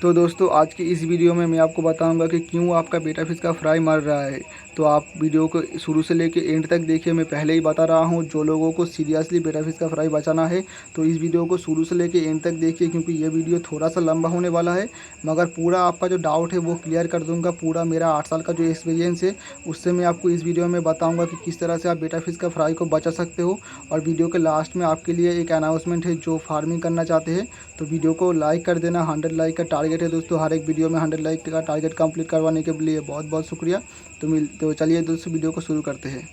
तो दोस्तों आज की इस वीडियो में मैं आपको बताऊंगा कि क्यों आपका बेटा फिश का फ्राई मर रहा है। तो आप वीडियो को शुरू से लेकर एंड तक देखिए। मैं पहले ही बता रहा हूं, जो लोगों को सीरियसली बेटा फिश का फ्राई बचाना है तो इस वीडियो को शुरू से लेकर एंड तक देखिए, क्योंकि ये वीडियो थोड़ा सा लंबा होने वाला है, मगर पूरा आपका जो डाउट है वो क्लियर कर दूँगा। पूरा मेरा 8 साल का जो एक्सपीरियंस है उससे मैं आपको इस वीडियो में बताऊँगा कि किस तरह से आप बेटा फिश का फ्राई को बचा सकते हो। और वीडियो के लास्ट में आपके लिए एक अनाउंसमेंट है, जो फार्मिंग करना चाहते हैं तो वीडियो को लाइक कर देना। 100 लाइक का टारगेट है दोस्तों, हर एक वीडियो में 100 लाइक का टारगेट कंप्लीट करवाने के लिए बहुत बहुत शुक्रिया। तो चलिए दोस्तों वीडियो को शुरू करते हैं।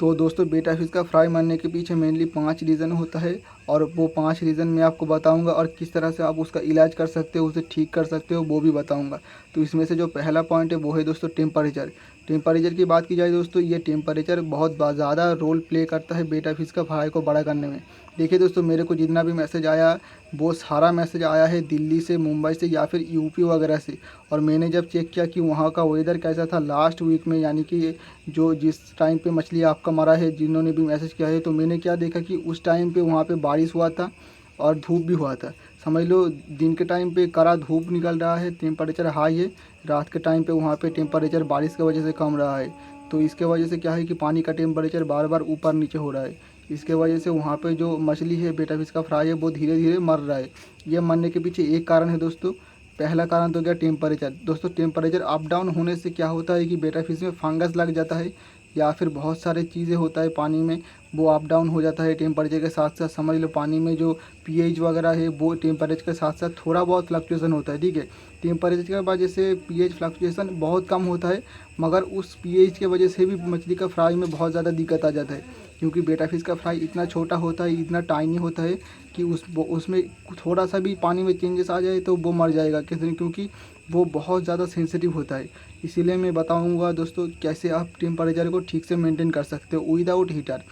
तो दोस्तों बेटा फिश का फ्राई मारने के पीछे मेनली 5 रीज़न होता है, और वो 5 रीज़न मैं आपको बताऊंगा, और किस तरह से आप उसका इलाज कर सकते हो, उसे ठीक कर सकते हो वो भी बताऊंगा। तो इसमें से जो पहला पॉइंट है वो है दोस्तों टेम्परेचर। टेम्परेचर की बात की जाए दोस्तों, ये टेम्परेचर बहुत ज़्यादा रोल प्ले करता है बेटा फिश का फ्राई को बड़ा करने में। देखिए दोस्तों, मेरे को जितना भी मैसेज आया वो सारा मैसेज आया है दिल्ली से, मुंबई से या फिर यूपी वगैरह से। और मैंने जब चेक किया कि वहाँ का वेदर कैसा था लास्ट वीक में, यानी कि जो जिस टाइम पे मछली आपका मरा है, जिन्होंने भी मैसेज किया है, तो मैंने क्या देखा कि उस टाइम पे वहाँ पे बारिश हुआ था और धूप भी हुआ था। समझ लो दिन के टाइम पे कड़ा धूप निकल रहा है, टेम्परेचर हाई है, रात के टाइम पे वहाँ पे टेम्परेचर बारिश की वजह से कम रहा है। तो इसके वजह से क्या है कि पानी का टेम्परेचर बार बार ऊपर नीचे हो रहा है। इसके वजह से वहाँ पे जो मछली है बेटा फिश का फ्राई है वो धीरे धीरे मर रहा है। ये मरने के पीछे एक कारण है दोस्तों। पहला कारण तो क्या, टेम्परेचर। दोस्तों टेम्परेचर अप डाउन होने से क्या होता है कि बेटा फिश में फंगस लग जाता है, या फिर बहुत सारे चीज़ें होता है पानी में, वो अप डाउन हो जाता है टेम्परेचर के साथ साथ। समझ लो पानी में जो पीएच वगैरह है वो टेम्परेचर के साथ साथ थोड़ा बहुत फ्लक्चुएसन होता है, ठीक है। टेम्परेचर की वजह से पीएच फ्लक्चुएसन बहुत कम होता है, मगर उस पीएच की वजह से भी मछली का फ्राई में बहुत ज़्यादा दिक्कत आ जाता है। क्योंकि बेटा फिश का फ्राई इतना छोटा होता है, इतना टाइनी होता है कि उसमें थोड़ा सा भी पानी में चेंजेस आ जाए तो वो मर जाएगा किसी, क्योंकि वो बहुत ज़्यादा सेंसिटिव होता है। इसीलिए मैं बताऊंगा दोस्तों कैसे आप टेम्परेचर को ठीक से मेंटेन कर सकते हो विदाउट हीटर।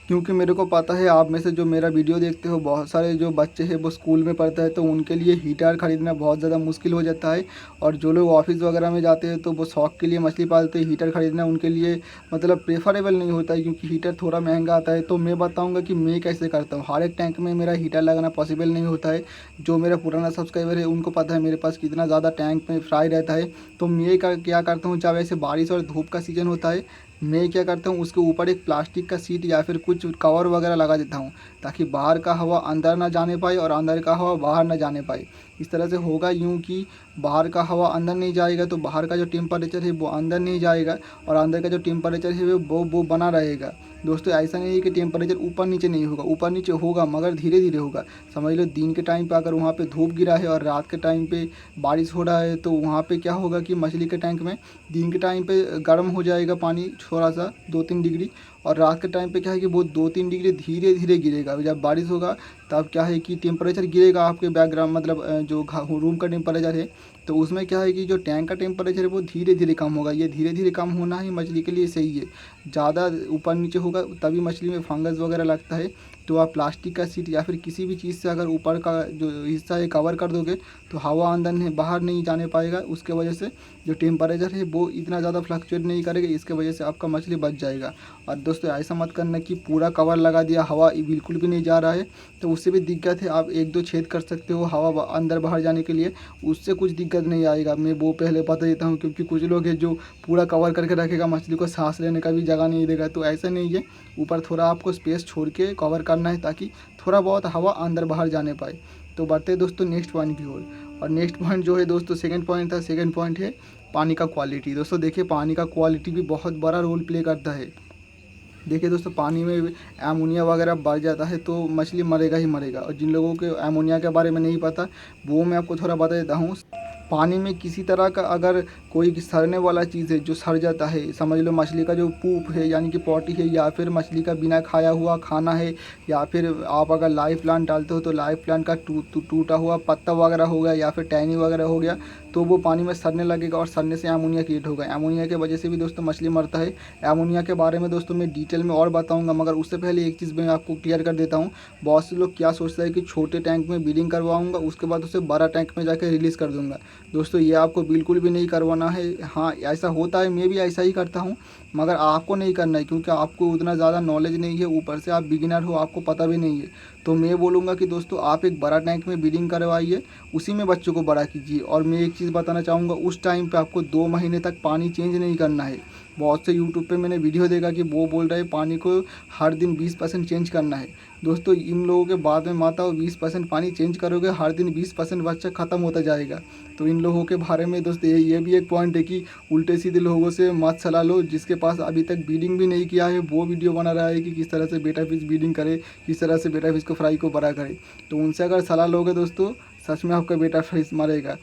क्योंकि मेरे को पता है आप में से जो मेरा वीडियो देखते हो बहुत सारे जो बच्चे हैं वो स्कूल में पढ़ते हैं, तो उनके लिए हीटर ख़रीदना बहुत ज़्यादा मुश्किल हो जाता है। और जो लोग ऑफिस वगैरह में जाते हैं तो वो शौक के लिए मछली पालते हैं, हीटर ख़रीदना उनके लिए मतलब प्रेफरेबल नहीं होता है, क्योंकि हीटर थोड़ा महंगा आता है। तो मैं बताऊँगा कि मैं कैसे करता हूँ। हर एक टैंक में मेरा हीटर लगाना पॉसिबल नहीं होता है। जो मेरा पुराना सब्सक्राइबर है उनको पता है मेरे पास कितना ज़्यादा टैंक में फ्राई रहता है। तो मैं क्या करता हूँ, जब ऐसे बारिश और धूप का सीज़न होता है, मैं क्या करता हूँ उसके ऊपर एक प्लास्टिक का सीट या फिर कुछ कवर वगैरह लगा देता हूँ, ताकि बाहर का हवा अंदर ना जाने पाए और अंदर का हवा बाहर ना जाने पाए। इस तरह से होगा यूँ कि बाहर का हवा अंदर नहीं जाएगा तो बाहर का जो टेम्परेचर है वो अंदर नहीं जाएगा, और अंदर का जो टेम्परेचर है वो बना रहेगा। दोस्तों ऐसा नहीं है कि टेम्परेचर ऊपर नीचे नहीं होगा, ऊपर नीचे होगा मगर धीरे धीरे होगा। समझ लो दिन के टाइम पे अगर वहाँ पे धूप गिरा है और रात के टाइम पे बारिश हो रहा है, तो वहाँ पे क्या होगा कि मछली के टैंक में दिन के टाइम पे गर्म हो जाएगा पानी थोड़ा सा 2-3 डिग्री, और रात के टाइम पे क्या है कि वो 2-3 डिग्री धीरे धीरे गिरेगा। जब बारिश होगा तब क्या है कि टेम्परेचर गिरेगा आपके बैकग्राउंड, मतलब जो रूम का टेम्परेचर है, तो उसमें क्या है कि जो टैंक का टेम्परेचर है वो धीरे धीरे कम होगा। ये धीरे धीरे कम होना ही मछली के लिए सही है। ज़्यादा ऊपर नीचे होगा तभी मछली में फंगस वगैरह लगता है। तो आप प्लास्टिक का सीट या फिर किसी भी चीज़ से अगर ऊपर का जो हिस्सा है कवर कर दोगे तो हवा अंदर नहीं बाहर नहीं जाने पाएगा। उसके वजह से जो टेम्परेचर है वो इतना ज़्यादा फ्लक्चुएट नहीं करेगा, इसके वजह से आपका मछली बच जाएगा। और दोस्तों ऐसा मत करना कि पूरा कवर लगा दिया, हवा बिल्कुल भी नहीं जा रहा है, तो उससे भी दिक्कत है। आप 1-2 छेद कर सकते हो हवा अंदर बाहर जाने के लिए, उससे कुछ दिक्कत नहीं आएगा। मैं वो पहले बता देता हूँ, क्योंकि कुछ लोग हैं जो पूरा कवर करके रखेगा, मछली को सांस लेने का भी जगह नहीं देगा। तो ऐसा नहीं है, ऊपर थोड़ा आपको स्पेस छोड़ के कवर करना है ताकि थोड़ा बहुत हवा अंदर बाहर जाने पाए। तो बढ़ते हैं दोस्तों नेक्स्ट पॉइंट की ओर। और नेक्स्ट पॉइंट जो है दोस्तों सेकंड पॉइंट था, सेकंड पॉइंट है पानी का क्वालिटी। दोस्तों देखिए पानी का क्वालिटी भी बहुत बड़ा रोल प्ले करता है। देखिए दोस्तों पानी में एमोनिया वगैरह बढ़ जाता है तो मछली मरेगा ही मरेगा। और जिन लोगों के एमोनिया के बारे में नहीं पता वो मैं आपको थोड़ा बता देता हूँ। पानी में किसी तरह का अगर कोई सड़ने वाला चीज़ है जो सड़ जाता है, समझ लो मछली का जो पूप है यानी कि पॉटी है, या फिर मछली का बिना खाया हुआ खाना है, या फिर आप अगर लाइव प्लांट डालते हो तो लाइव प्लांट का टूटा हुआ पत्ता वगैरह हो गया या फिर टहनी वगैरह हो गया, तो वो पानी में सड़ने लगेगा और सड़ने से अमोनिया क्रिएट होगा। अमोनिया की वजह से भी दोस्तों मछली मरता है। अमोनिया के बारे में दोस्तों मैं डिटेल में और बताऊंगा, मगर उससे पहले एक चीज़ मैं आपको क्लियर कर देता हूँ। बहुत से लोग क्या सोचते हैं कि छोटे टैंक में ब्रीडिंग करवाऊंगा, उसके बाद उसे बड़ा टैंक में जाकर रिलीज़ कर दूंगा। दोस्तों ये आपको बिल्कुल भी नहीं करवाना है। हाँ ऐसा होता है, मैं भी ऐसा ही करता हूँ, मगर आपको नहीं करना है क्योंकि आपको उतना ज़्यादा नॉलेज नहीं है, ऊपर से आप बिगिनर हो, आपको पता भी नहीं है। तो मैं बोलूँगा कि दोस्तों आप एक बड़ा टैंक में ब्रीडिंग करवाइए, उसी में बच्चों को बड़ा कीजिए। और मैं एक चीज़ बताना चाहूँगा, उस टाइम पे आपको 2 महीने तक पानी चेंज नहीं करना है। बहुत से यूट्यूब पे मैंने वीडियो देखा कि वो बोल रहे हैं पानी को हर दिन 20% चेंज करना है। दोस्तों इन लोगों के बाद में माता हो 20% पानी चेंज करोगे, हर दिन 20% बच्चा ख़त्म होता जाएगा। तो इन लोगों के बारे में दोस्तों ये भी एक पॉइंट है कि उल्टे सीधे लोगों से मत सलाह लो। जिसके पास अभी तक ब्रीडिंग भी नहीं किया है वो वीडियो बना रहा है कि किस तरह से बेटा फिश ब्रीडिंग करे, किस तरह से बेटा फिश को फ्राई को बड़ा करे, तो उनसे अगर सलाह लोगे दोस्तों सच में आपका बेटा फिश मरेगा।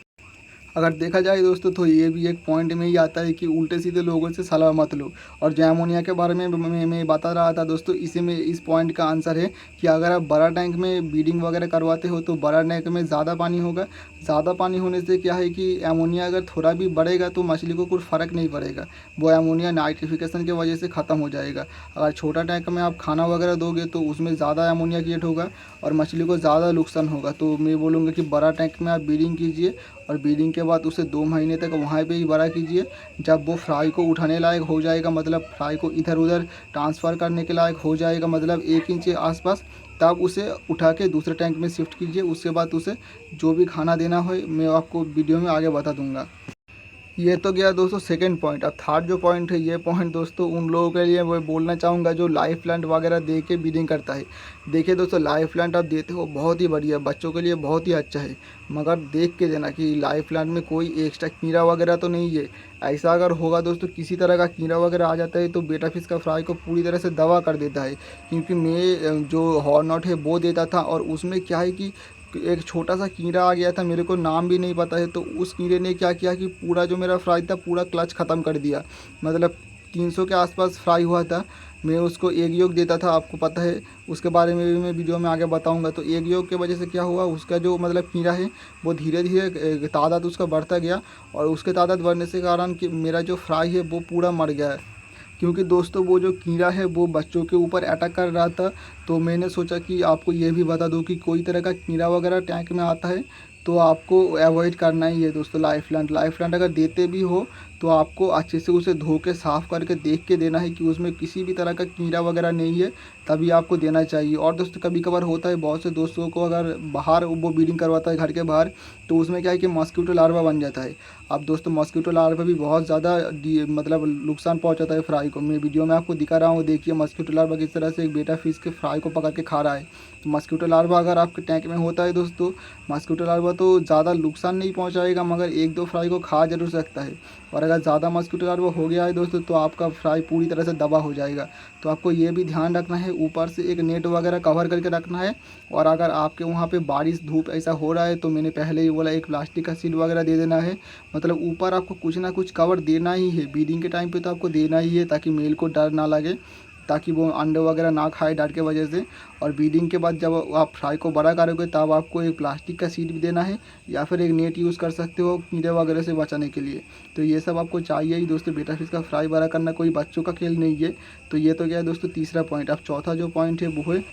अगर देखा जाए दोस्तों तो ये भी एक पॉइंट में ही आता है कि उल्टे सीधे लोगों से सलाह मत लो। और जो अमोनिया के बारे में मैं बता रहा था दोस्तों, इसी में इस पॉइंट का आंसर है कि अगर आप बड़ा टैंक में ब्रीडिंग वगैरह करवाते हो तो बड़ा टैंक में ज़्यादा पानी होगा। ज़्यादा पानी होने से क्या है कि अमोनिया अगर थोड़ा भी बढ़ेगा तो मछली को कुछ फ़र्क नहीं पड़ेगा, वो अमोनिया नाइट्रिफिकेशन की वजह से ख़त्म हो जाएगा। अगर छोटा टैंक में आप खाना वगैरह दोगे तो उसमें ज़्यादा अमोनिया क्रिएट होगा और मछली को ज़्यादा नुकसान होगा। तो मैं बोलूँगा कि बड़ा टैंक में आप ब्रीडिंग कीजिए और ब्रीडिंग के बाद उसे 2 महीने तक वहाँ पे ही बड़ा कीजिए। जब वो फ्राई को उठाने लायक हो जाएगा, मतलब फ्राई को इधर उधर ट्रांसफ़र करने के लायक हो जाएगा, मतलब 1 इंच के आसपास, तब उसे उठा के दूसरे टैंक में शिफ्ट कीजिए। उसके बाद उसे जो भी खाना देना हो मैं आपको वीडियो में आगे बता दूँगा। ये तो गया दोस्तों सेकंड पॉइंट। अब थर्ड जो पॉइंट है, ये पॉइंट दोस्तों उन लोगों के लिए मैं बोलना चाहूँगा जो लाइव प्लांट वगैरह दे के ब्रीडिंग करता है। देखिए दोस्तों लाइव प्लांट आप देते हो बहुत ही बढ़िया, बच्चों के लिए बहुत ही अच्छा है, मगर देख के देना कि लाइव प्लांट में कोई एक्स्ट्रा कीड़ा वगैरह तो नहीं है। ऐसा अगर होगा दोस्तों किसी तरह का कीड़ा वगैरह आ जाता है तो बेटा फिश का फ्राई को पूरी तरह से दवा कर देता है। क्योंकि मैं जो हॉर्नट है वो देता था और उसमें क्या है कि एक छोटा सा कीड़ा आ गया था, मेरे को नाम भी नहीं पता है, तो उस कीड़े ने क्या किया कि पूरा जो मेरा फ्राई था पूरा क्लच ख़त्म कर दिया। मतलब 300 के आसपास फ्राई हुआ था। मैं उसको एग योग देता था, आपको पता है, उसके बारे में भी मैं वीडियो में आगे बताऊंगा। तो एग योग की वजह से क्या हुआ, उसका जो मतलब कीड़ा है वो धीरे धीरे तादाद उसका बढ़ता गया और उसके तादाद बढ़ने से कारण कि मेरा जो फ्राई है वो पूरा मर गया है। क्योंकि दोस्तों वो जो कीड़ा है वो बच्चों के ऊपर अटैक कर रहा था। तो मैंने सोचा कि आपको ये भी बता दूं कि कोई तरह का कीड़ा वगैरह टैंक में आता है तो आपको अवॉइड करना ही है दोस्तों। लाइफ प्लांट अगर देते भी हो तो आपको अच्छे से उसे धो के साफ़ करके देख के देना है कि उसमें किसी भी तरह का कीड़ा वगैरह नहीं है, तभी आपको देना चाहिए। और दोस्तों कभी कभार होता है बहुत से दोस्तों को अगर बाहर वो ब्रीडिंग करवाता है घर के बाहर, तो उसमें क्या है कि मॉस्किटो लार्वा बन जाता है। अब दोस्तों मॉस्किटो लार्वा भी बहुत ज़्यादा मतलब नुकसान पहुंचाता है फ्राई को। मैं वीडियो में आपको दिखा रहा हूँ, देखिए मॉस्किटो लार्वा किस तरह से एक बेटा फिश के फ्राई को पकड़ के खा रहा है। तो मॉस्किटो लार्वा अगर आपके टैंक में होता है दोस्तों, मॉस्किटो लार्वा तो ज़्यादा नुकसान नहीं पहुँचाएगा मगर 1-2 फ्राई को खा जरूर सकता है। और अगर ज़्यादा मॉस्किटो लार्वा हो गया है दोस्तों तो आपका फ्राई पूरी तरह से दबा हो जाएगा। तो आपको ये भी ध्यान रखना है, ऊपर से एक नेट वगैरह कवर करके रखना है। और अगर आपके वहाँ पे बारिश धूप ऐसा हो रहा है तो मैंने पहले ही बोला एक प्लास्टिक का शीट वगैरह दे देना है। मतलब ऊपर आपको कुछ ना कुछ कवर देना ही है, ब्रीडिंग के टाइम पे तो आपको देना ही है ताकि मेल को डर ना लगे, ताकि वो अंडे वगैरह ना खाए डर के वजह से। और ब्रीडिंग के बाद जब आप फ्राई को बड़ा करोगे तब आपको एक प्लास्टिक का शीट भी देना है या फिर एक नेट यूज़ कर सकते हो कीड़े वगैरह से बचाने के लिए। तो ये सब आपको चाहिए ही दोस्तों, बेटा फिश का फ्राई बड़ा करना कोई बच्चों का खेल नहीं है। तो ये तो गया दोस्तों तीसरा पॉइंट। अब चौथा जो पॉइंट है वो है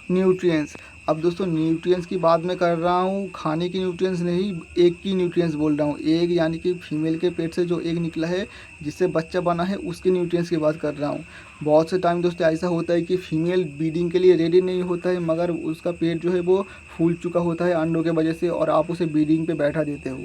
न्यूट्रिएंट्स। अब दोस्तों न्यूट्रिएंट्स की बात मैं कर रहा हूँ, खाने की न्यूट्रिएंट्स नहीं, एग की न्यूट्रिएंट्स बोल रहा हूँ। एग यानी कि फीमेल के पेट से जो एग निकला है जिससे बच्चा बना है उसके न्यूट्रिएंट्स की बात कर रहा हूँ। बहुत से टाइम दोस्तों ऐसा होता है कि फीमेल ब्रीडिंग के लिए रेडी नहीं होता है मगर उसका पेट जो है वो फूल चुका होता है अंडों के वजह से और आप उसे ब्रीडिंग पे बैठा देते हो।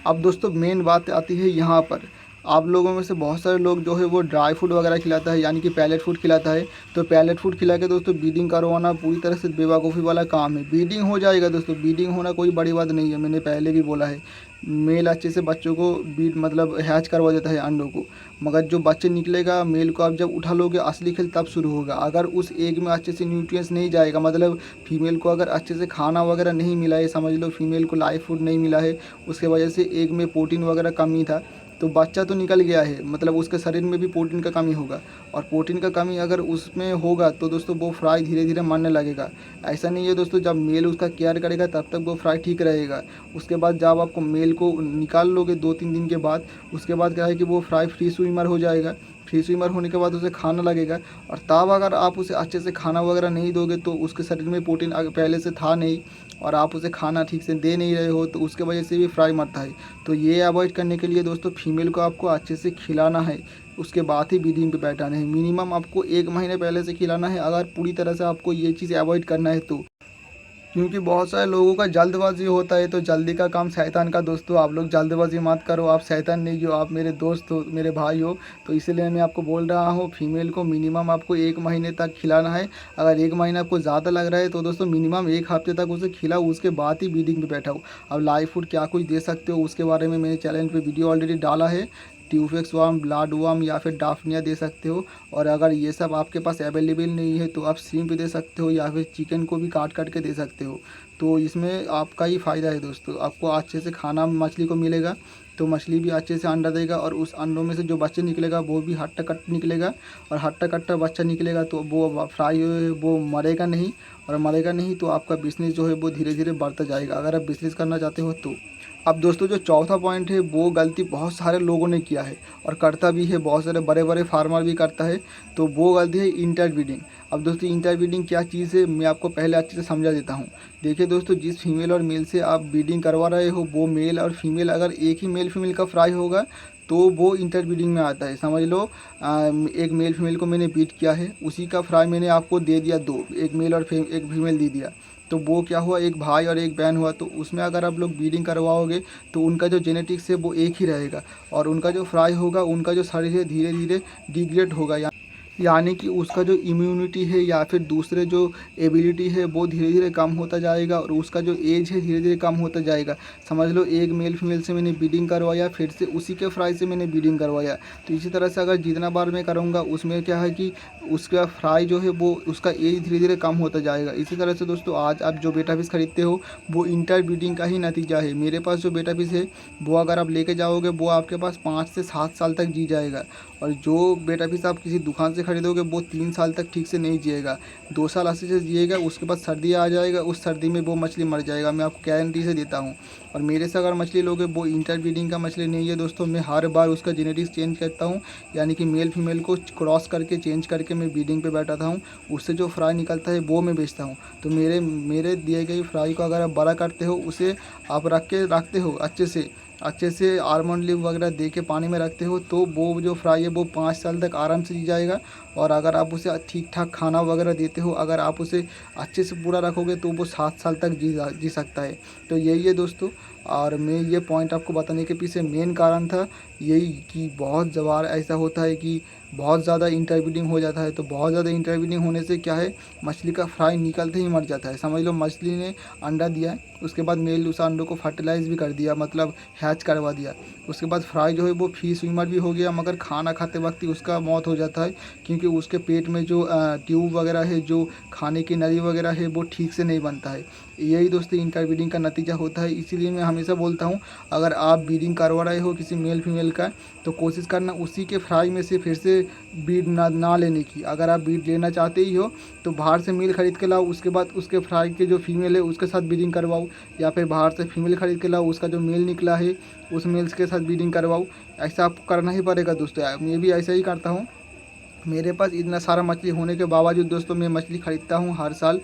अब दोस्तों मेन बात आती है यहाँ पर, आप लोगों में से बहुत सारे लोग जो है वो ड्राई फूड वगैरह खिलाता है, यानी कि पैलेट फूड खिलाता है। तो पैलेट फूड खिला के दोस्तों ब्रीडिंग करवाना पूरी तरह से बेवकूफ़ी वाला काम है। ब्रीडिंग हो जाएगा दोस्तों, ब्रीडिंग होना कोई बड़ी बात नहीं है, मैंने पहले भी बोला है। मेल अच्छे से बच्चों को ब्रीड मतलब हैच करवा देता है अंडों को, मगर जो बच्चे निकलेगा मेल को आप जब उठा लोगे असली खेल तब शुरू होगा। अगर उस एग में अच्छे से न्यूट्रिएंट्स नहीं जाएगा, मतलब फीमेल को अगर अच्छे से खाना वगैरह नहीं मिला है, समझ लो फीमेल को लाइव फूड नहीं मिला है, उसके वजह से एग में प्रोटीन वगैरह कमी था, तो बच्चा तो निकल गया है, मतलब उसके शरीर में भी प्रोटीन का कमी होगा। और प्रोटीन का कमी अगर उसमें होगा तो दोस्तों वो फ्राई धीरे धीरे मरने लगेगा। ऐसा नहीं है दोस्तों, जब मेल उसका केयर करेगा तब तक वो फ्राई ठीक रहेगा। उसके बाद जब आपको मेल को निकाल लोगे 2-3 दिन के बाद, उसके बाद क्या है कि वो फ्राई फ्री स्विमर हो जाएगा। फ्री स्विमर होने के बाद उसे खाना लगेगा, और तब अगर आप उसे अच्छे से खाना वगैरह नहीं दोगे तो उसके शरीर में प्रोटीन पहले से था नहीं, और आप उसे खाना ठीक से दे नहीं रहे हो, तो उसके वजह से भी फ्राई मरता है। तो ये अवॉइड करने के लिए दोस्तों फीमेल को आपको अच्छे से खिलाना है, उसके बाद ही ब्रीडिंग पे बैठाना है। मिनिमम आपको 1 महीने पहले से खिलाना है, अगर पूरी तरह से आपको ये चीज़ अवॉइड करना है तो। क्योंकि बहुत सारे लोगों का जल्दबाजी होता है, तो जल्दी का काम शैतान का। दोस्तों आप लोग जल्दबाजी मत करो, आप शैतान नहीं हो, आप मेरे दोस्त हो, मेरे भाई हो। तो इसलिए मैं आपको बोल रहा हूँ फीमेल को मिनिमम आपको 1 महीने तक खिलाना है। अगर 1 महीना आपको ज़्यादा लग रहा है तो दोस्तों मिनिमम 1 हफ्ते तक उसे खिलाओ, उसके बाद ही ब्रीडिंग पे बैठाओ। अब लाइव फूड क्या कुछ दे सकते हो उसके बारे में मैंने चैनल पर वीडियो ऑलरेडी डाला है। ट्यूफेक्स वार्म, ब्लड वार्म या फिर डाफनिया दे सकते हो। और अगर ये सब आपके पास अवेलेबल नहीं है तो आप श्रिम्प दे सकते हो, या फिर चिकन को भी काट काट के दे सकते हो। तो इसमें आपका ही फ़ायदा है दोस्तों, आपको अच्छे से खाना मछली को मिलेगा, तो मछली भी अच्छे से अंडा देगा, और उस अंडों में से जो बच्चे निकलेगा वो भी हट्टा कट्टा निकलेगा। और हट्टा कट्टा बच्चा निकलेगा तो वो फ्राई वो मरेगा नहीं, और मरेगा नहीं तो आपका बिज़नेस जो है वो धीरे धीरे बढ़ता जाएगा, अगर आप बिज़नेस करना चाहते हो तो। अब दोस्तों जो चौथा पॉइंट है, वो गलती बहुत सारे लोगों ने किया है और करता भी है, बहुत सारे बड़े बड़े फार्मर भी करता है, तो वो गलती है इंटरब्रीडिंग। अब दोस्तों इंटरब्रीडिंग क्या चीज़ है मैं आपको पहले अच्छे से समझा देता हूँ। देखिए दोस्तों, जिस फीमेल और मेल से आप ब्रीडिंग करवा रहे हो, वो मेल और फीमेल अगर एक ही मेल फीमेल का फ्राई होगा तो वो इंटरब्रीडिंग में आता है। समझ लो एक मेल फीमेल को मैंने ब्रीड किया है, उसी का फ्राई मैंने आपको दे दिया दो, एक मेल और एक फीमेल दे दिया, तो वो क्या हुआ, एक भाई और एक बहन हुआ। तो उसमें अगर आप लोग ब्रीडिंग करवाओगे तो उनका जो जेनेटिक्स है वो एक ही रहेगा, और उनका जो फ्राई होगा, उनका जो शरीर है धीरे धीरे डिग्रेड होगा, यानी कि उसका जो इम्यूनिटी है या फिर दूसरे जो एबिलिटी है वो धीरे धीरे कम होता जाएगा, और उसका जो एज है धीरे धीरे कम होता जाएगा। समझ लो एक मेल फीमेल से मैंने ब्रीडिंग करवाया, फिर से उसी के फ्राई से मैंने ब्रीडिंग करवाया, तो इसी तरह से अगर जितना बार मैं करूँगा उसमें क्या है कि उसका फ्राई जो है वो उसका एज धीरे धीरे कम होता जाएगा। इसी तरह से दोस्तों आज आप जो बेटा फिश खरीदते हो वो इंटर ब्रीडिंग का ही नतीजा है। मेरे पास जो बेटा फिश है वो अगर आप लेके जाओगे वो आपके पास 5 से 7 साल तक जी जाएगा, और जो बेटा फिश आप किसी दुकान से खरीदोगे वो 3 साल तक ठीक से नहीं जिएगा, 2 साल अस्सी से जिएगा, उसके बाद सर्दी आ जाएगा, उस सर्दी में वो मछली मर जाएगा, मैं आपको गारंटी से देता हूँ। और मेरे से अगर मछली लोगे वो इंटरब्रीडिंग का मछली नहीं है दोस्तों, मैं हर बार उसका जेनेटिक्स चेंज करता हूँ, यानी कि मेल फीमेल को क्रॉस करके चेंज करके मैं ब्रीडिंग पे बैठाता हूँ, उससे जो फ्राई निकलता है वो मैं बेचता हूँ। तो मेरे दिए गए फ्राई को अगर आप बड़ा करते हो, उसे आप रखते हो अच्छे से आलमंड लीव वगैरह दे के पानी में रखते हो, तो वो जो फ्राई है वो 5 साल तक आराम से जी जाएगा। और अगर आप उसे ठीक ठाक खाना वगैरह देते हो, अगर आप उसे अच्छे से पूरा रखोगे तो वो 7 साल तक जी सकता है। तो यही है दोस्तों, और मैं ये पॉइंट आपको बताने के पीछे मेन कारण था यही कि बहुत बार ऐसा होता है कि बहुत ज़्यादा इंटरब्रीडिंग हो जाता है। तो बहुत ज़्यादा इंटरब्रीडिंग होने से क्या है, मछली का फ्राई निकलते ही मर जाता है। समझ लो मछली ने अंडा दिया, उसके बाद मेल उस अंडों को फर्टिलाइज़ भी कर दिया, मतलब हैच करवा दिया, उसके बाद फ्राई जो है वो फी स्विमर भी हो गया, मगर खाना खाते वक्त ही उसका मौत हो जाता है, क्योंकि उसके पेट में जो ट्यूब वगैरह है, जो खाने की नली वगैरह है वो ठीक से नहीं बनता है। यही दोस्तों इंटरब्रीडिंग का नतीजा होता है। इसीलिए मैं हमेशा बोलता हूँ अगर आप ब्रीडिंग करवा रहे हो किसी मेल फीमेल का, तो कोशिश करना उसी के फ्राई में से फिर से ब्रीड ना लेने की। अगर आप ब्रीड लेना चाहते ही हो तो बाहर से मेल ख़रीद के लाओ, उसके बाद उसके फ्राई के जो फीमेल है उसके साथ ब्रीडिंग करवाओ, या फिर बाहर से फीमेल ख़रीद के लाओ, उसका जो मेल निकला है उस मेल्स के साथ ब्रीडिंग करवाओ। ऐसा आपको करना ही पड़ेगा दोस्तों, मैं भी ऐसा ही करता हूँ। मेरे पास इतना सारा मछली होने के बावजूद दोस्तों मैं मछली ख़रीदता हूँ हर साल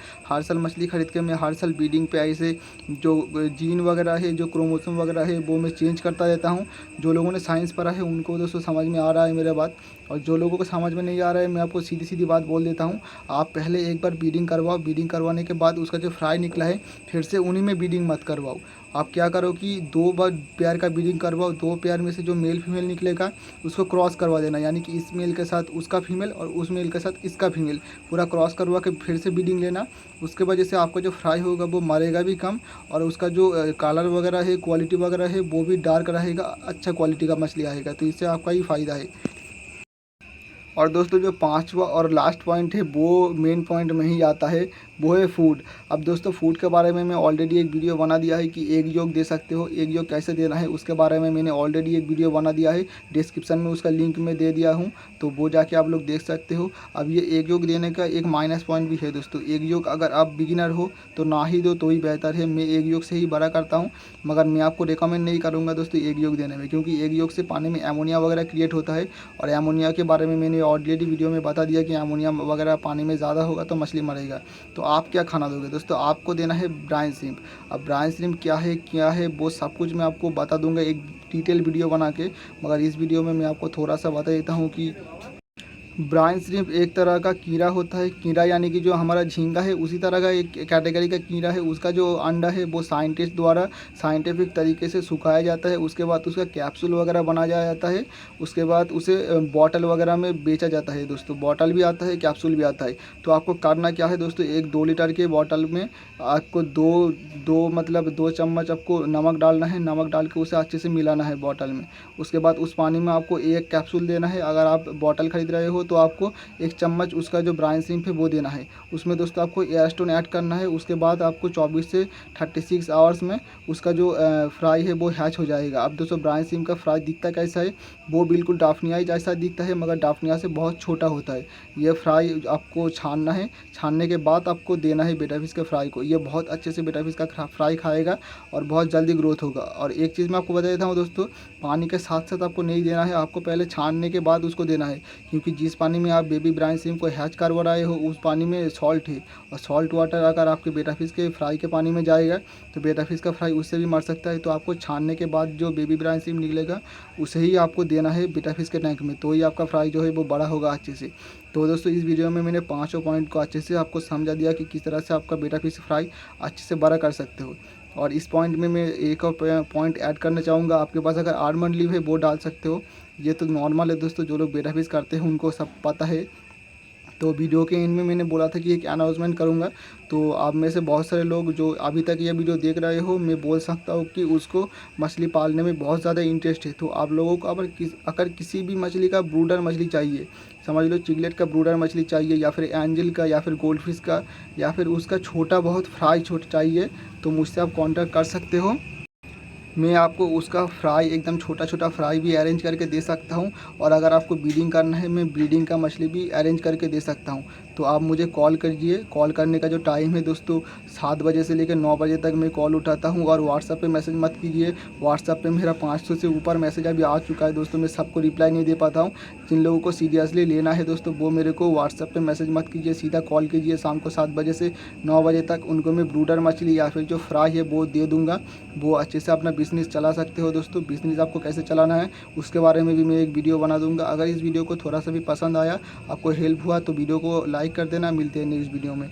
मछली ख़रीद के मैं हर साल ब्रीडिंग पे ऐसे जो जीन वगैरह है, जो क्रोमोसोम वगैरह है वो मैं चेंज करता रहता हूँ। जो लोगों ने साइंस पढ़ा है उनको दोस्तों समझ में आ रहा है मेरा बात, और जो लोगों को समझ में नहीं आ रहा है मैं आपको सीधी सीधी बात बोल देता हूँ। आप पहले एक बार ब्रीडिंग करवाओ, ब्रीडिंग करवाने के बाद उसका जो फ्राई निकला है फिर से उन्हीं में ब्रीडिंग मत करवाओ। आप क्या करो कि 2 बार पेयर का ब्रीडिंग करवाओ, 2 पेयर में से जो मेल फीमेल निकलेगा उसको क्रॉस करवा देना, यानी कि इस मेल के साथ उसका फीमेल और उस मेल के साथ इसका फीमेल पूरा क्रॉस करवा के फिर से ब्रीडिंग लेना। उसके वजह से आपका जो फ्राई होगा वो मरेगा भी कम, और उसका जो कलर वगैरह है, क्वालिटी वगैरह है, वो भी डार्क रहेगा, अच्छा क्वालिटी का मछली आएगा। तो इससे आपका ही फ़ायदा है। और दोस्तों जो पांचवा और लास्ट पॉइंट है वो मेन पॉइंट में ही आता है, वो है फूड। अब दोस्तों फूड के बारे में मैं ऑलरेडी एक वीडियो बना दिया है कि एग योग दे सकते हो, एग योग कैसे देना है उसके बारे में मैंने ऑलरेडी एक वीडियो बना दिया है, डिस्क्रिप्शन में उसका लिंक मैं दे दिया हूँ, तो वो जाके आप लोग देख सकते हो। अब ये एग योग देने का एक माइनस पॉइंट भी है दोस्तों। एग योग अगर आप बिगिनर हो तो ना ही दो तो ही बेहतर है। मैं एग योग से ही बड़ा करता हूँ, मगर मैं आपको रिकमेंड नहीं करूँगा दोस्तों एग योग देने में, क्योंकि एग योग से पानी में एमोनिया वगैरह क्रिएट होता है, और एमोनिया के बारे में मैंने ऑलरेडी वीडियो में बता दिया कि एमोनिया वगैरह पानी में ज़्यादा होगा तो मछली मरेगा। तो आप क्या खाना दोगे दोस्तों? आपको देना है ब्राइन श्रिम्प। अब ब्राइन श्रिम्प क्या है वो सब कुछ मैं आपको बता दूंगा एक डिटेल वीडियो बना के, मगर इस वीडियो में मैं आपको थोड़ा सा बता देता हूँ कि ब्राइन श्रिम्प एक तरह का कीड़ा होता है। कीड़ा यानी कि जो हमारा झींगा है उसी तरह का एक कैटेगरी का कीड़ा है। उसका जो अंडा है वो साइंटिस्ट द्वारा साइंटिफिक तरीके से सुखाया जाता है, उसके बाद उसका कैप्सूल वगैरह बनाया जाता है, उसके बाद उसे बॉटल वगैरह में बेचा जाता है दोस्तों। बॉटल भी आता है, कैप्सूल भी आता है। तो आपको करना क्या है दोस्तों, एक 2 लीटर के बॉटल में आपको दो चम्मच आपको नमक डालना है। नमक डाल के उसे अच्छे से मिलाना है बॉटल में। उसके बाद उस पानी में आपको एक कैप्सूल देना है। अगर आप बॉटल खरीद रहे हो तो आपको 1 चम्मच उसका जो ब्राइन श्रिम्प है वो देना है। उसमें दोस्तों आपको एयरस्टोन ऐड करना है। उसके बाद आपको 24 से 36 आवर्स में उसका जो फ्राई है वो हैच हो जाएगा। अब दोस्तों ब्राइन श्रिम्प का फ्राई दिखता कैसा है, वो बिल्कुल डाफनिया जैसा दिखता है, मगर डाफनिया से बहुत छोटा होता है। ये फ्राई आपको छानना है, छानने के बाद आपको देना है बेटा फिश के फ्राई को। ये बहुत अच्छे से बेटा फिश का फ्राई खाएगा और बहुत जल्दी ग्रोथ होगा। और एक चीज़ मैं आपको बता देता हूँ दोस्तों, पानी के साथ साथ आपको नहीं देना है, आपको पहले छानने के बाद उसको देना है, क्योंकि जिस पानी में आप बेबी ब्राइन श्रिम्प को हैच करवा रहे हो उस पानी में सॉल्ट है, और सॉल्ट वाटर अगर आपके बेटा फिश के फ्राई के पानी में जाएगा तो बेटा फिश का फ्राई उससे भी मर सकता है। तो आपको छानने के बाद जो बेबी ब्राइन श्रिम्प निकलेगा उसे ही आपको देना है बेटा फिश के टैंक में, तो ही आपका फ्राई जो है वो बड़ा होगा अच्छे से। तो दोस्तों इस वीडियो में मैंने 5 पॉइंट को अच्छे से आपको समझा दिया कि किस तरह से आपका बेटा फिश फ्राई अच्छे से बड़ा कर सकते हो। और इस पॉइंट में मैं एक और पॉइंट ऐड करना चाहूँगा, आपके पास अगर आलमंड लीव है वो डाल सकते हो। ये तो नॉर्मल है दोस्तों, जो लोग बेटा फिश करते हैं उनको सब पता है। तो वीडियो के एंड में मैंने बोला था कि एक अनाउंसमेंट करूंगा, तो आप में से बहुत सारे लोग जो अभी तक ये वीडियो देख रहे हो, मैं बोल सकता हूँ कि उसको मछली पालने में बहुत ज़्यादा इंटरेस्ट है। तो आप लोगों को अगर किसी भी मछली का ब्रूडर मछली चाहिए, समझ लो चिगलेट का ब्रूडर मछली चाहिए, या फिर एंजल का, या फिर गोल्ड फिश का, या फिर उसका छोटा बहुत फ्राई छोटा चाहिए, तो मुझसे आप कॉन्टैक्ट कर सकते हो। मैं आपको उसका फ्राई एकदम छोटा छोटा फ्राई भी अरेंज करके दे सकता हूँ, और अगर आपको ब्रीडिंग करना है मैं ब्रीडिंग का मछली भी अरेंज करके दे सकता हूँ। तो आप मुझे कॉल करिए। कॉल करने का जो टाइम है दोस्तों 7 बजे से लेकर 9 बजे तक मैं कॉल उठाता हूँ। और व्हाट्सएप पे मैसेज मत कीजिए, व्हाट्सएप पे मेरा 500 से ऊपर मैसेज अभी आ चुका है दोस्तों, मैं सबको रिप्लाई नहीं दे पाता हूँ। जिन लोगों को सीरियसली लेना है दोस्तों वो मेरे को व्हाट्सएप पे मैसेज मत कीजिए, सीधा कॉल कीजिए शाम को 7 बजे से 9 बजे तक। उनको मैं ब्रूडर मछली या फिर जो फ्राई है वो दे दूँगा, वो अच्छे से अपना बिजनेस चला सकते हो दोस्तों। बिजनेस आपको कैसे चलाना है उसके बारे में भी मैं एक वीडियो बना दूंगा। अगर इस वीडियो को थोड़ा सा भी पसंद आया, आपको हेल्प हुआ, तो वीडियो को लाइक कर देना। मिलते हैं नेक्स्ट वीडियो में।